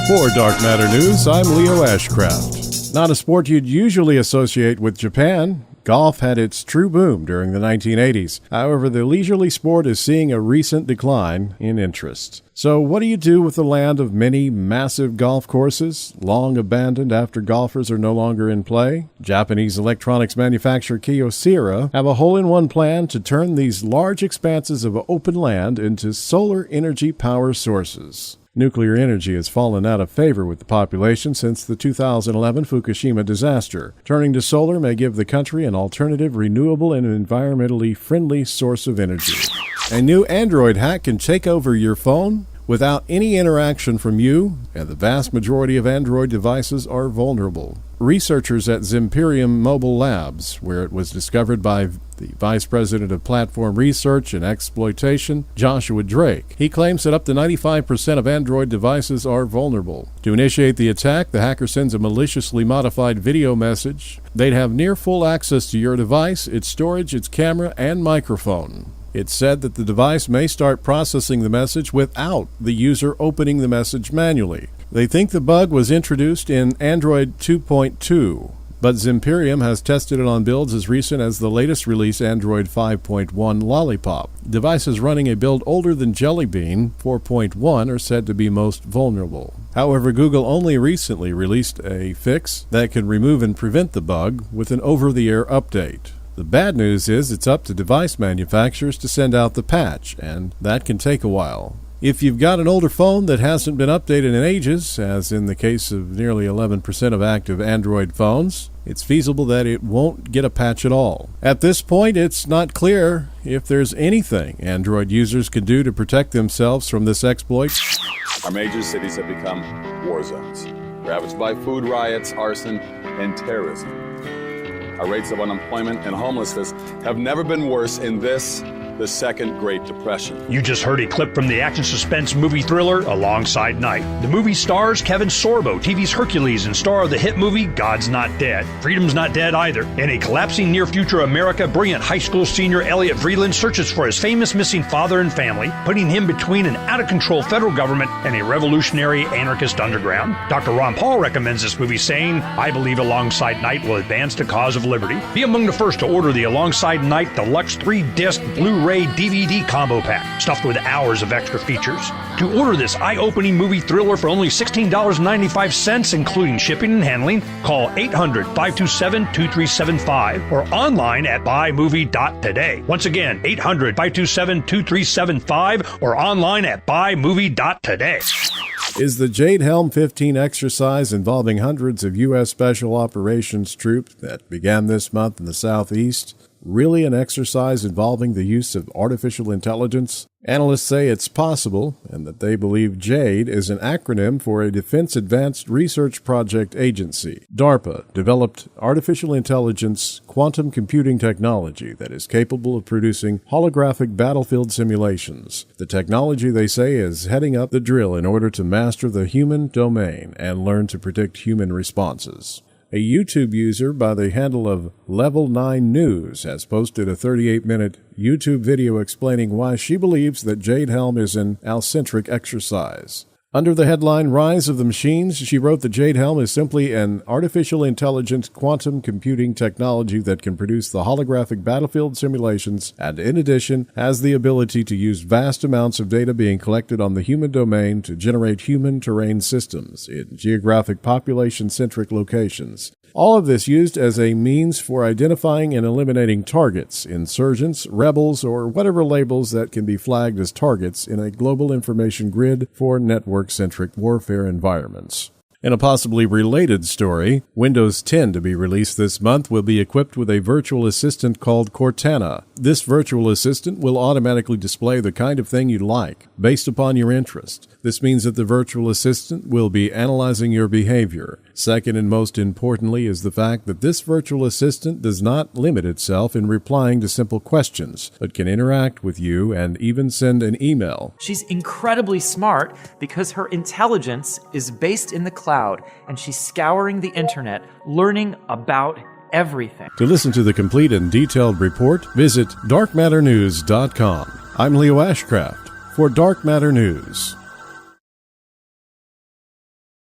For Dark Matter News, I'm Leo Ashcraft. Not a sport you'd usually associate with Japan, golf had its true boom during the 1980s. However, the leisurely sport is seeing a recent decline in interest. So what do you do with the land of many massive golf courses, long abandoned after golfers are no longer in play? Japanese electronics manufacturer Kyocera have a hole-in-one plan to turn these large expanses of open land into solar energy power sources. Nuclear energy has fallen out of favor with the population since the 2011 Fukushima disaster. Turning to solar may give the country an alternative, renewable, and environmentally friendly source of energy. A new Android hack can take over your phone without any interaction from you, and the vast majority of Android devices are vulnerable. Researchers at Zimperium Mobile Labs, where it was discovered by the Vice President of Platform Research and Exploitation, Joshua Drake. He claims that up to 95% of Android devices are vulnerable. To initiate the attack, the hacker sends a maliciously modified video message. They'd have near full access to your device, its storage, its camera, and microphone. It's said that the device may start processing the message without the user opening the message manually. They think the bug was introduced in Android 2.2, but Zimperium has tested it on builds as recent as the latest release Android 5.1 Lollipop. Devices running a build older than Jelly Bean 4.1 are said to be most vulnerable. However, Google only recently released a fix that can remove and prevent the bug with an over-the-air update. The bad news is it's up to device manufacturers to send out the patch, and that can take a while. If you've got an older phone that hasn't been updated in ages, as in the case of nearly 11% of active Android phones, it's feasible that it won't get a patch at all. At this point, it's not clear if there's anything Android users can do to protect themselves from this exploit. Our major cities have become war zones, ravaged by food riots, arson, and terrorism. Our rates of unemployment and homelessness have never been worse in the Second Great Depression. You just heard a clip from the action suspense movie thriller Alongside Night. The movie stars Kevin Sorbo, TV's Hercules, and star of the hit movie God's Not Dead. Freedom's not dead either. In a collapsing near-future America, brilliant high school senior Elliot Vreeland searches for his famous missing father and family, putting him between an out-of-control federal government and a revolutionary anarchist underground. Dr. Ron Paul recommends this movie, saying, "I believe Alongside Night will advance the cause of liberty." Be among the first to order the Alongside Night Deluxe 3-disc Blu-ray DVD combo pack, stuffed with hours of extra features. To order this eye-opening movie thriller for only $16.95, including shipping and handling, call 800-527-2375 or online at buymovie.today. Once again, 800-527-2375 or online at buymovie.today. Is the Jade Helm 15 exercise involving hundreds of U.S. Special Operations troops that began this month in the Southeast really an exercise involving the use of artificial intelligence? Analysts say it's possible, and that they believe JADE is an acronym for a Defense Advanced Research Project Agency. DARPA developed artificial intelligence quantum computing technology that is capable of producing holographic battlefield simulations. The technology, they say, is heading up the drill in order to master the human domain and learn to predict human responses. A YouTube user by the handle of Level 9 News has posted a 38-minute YouTube video explaining why she believes that Jade Helm is an alcentric exercise. Under the headline, Rise of the Machines, she wrote that Jade Helm is simply an artificial intelligence quantum computing technology that can produce the holographic battlefield simulations and, in addition, has the ability to use vast amounts of data being collected on the human domain to generate human terrain systems in geographic population-centric locations. All of this used as a means for identifying and eliminating targets, insurgents, rebels, or whatever labels that can be flagged as targets in a global information grid for network-centric warfare environments. In a possibly related story, Windows 10 to be released this month will be equipped with a virtual assistant called Cortana. This virtual assistant will automatically display the kind of thing you like, based upon your interest. This means that the virtual assistant will be analyzing your behavior. Second and most importantly is the fact that this virtual assistant does not limit itself in replying to simple questions, but can interact with you and even send an email. She's incredibly smart because her intelligence is based in the cloud, and she's scouring the internet, learning about everything. To listen to the complete and detailed report, visit darkmatternews.com. I'm Leo Ashcraft for Dark Matter News.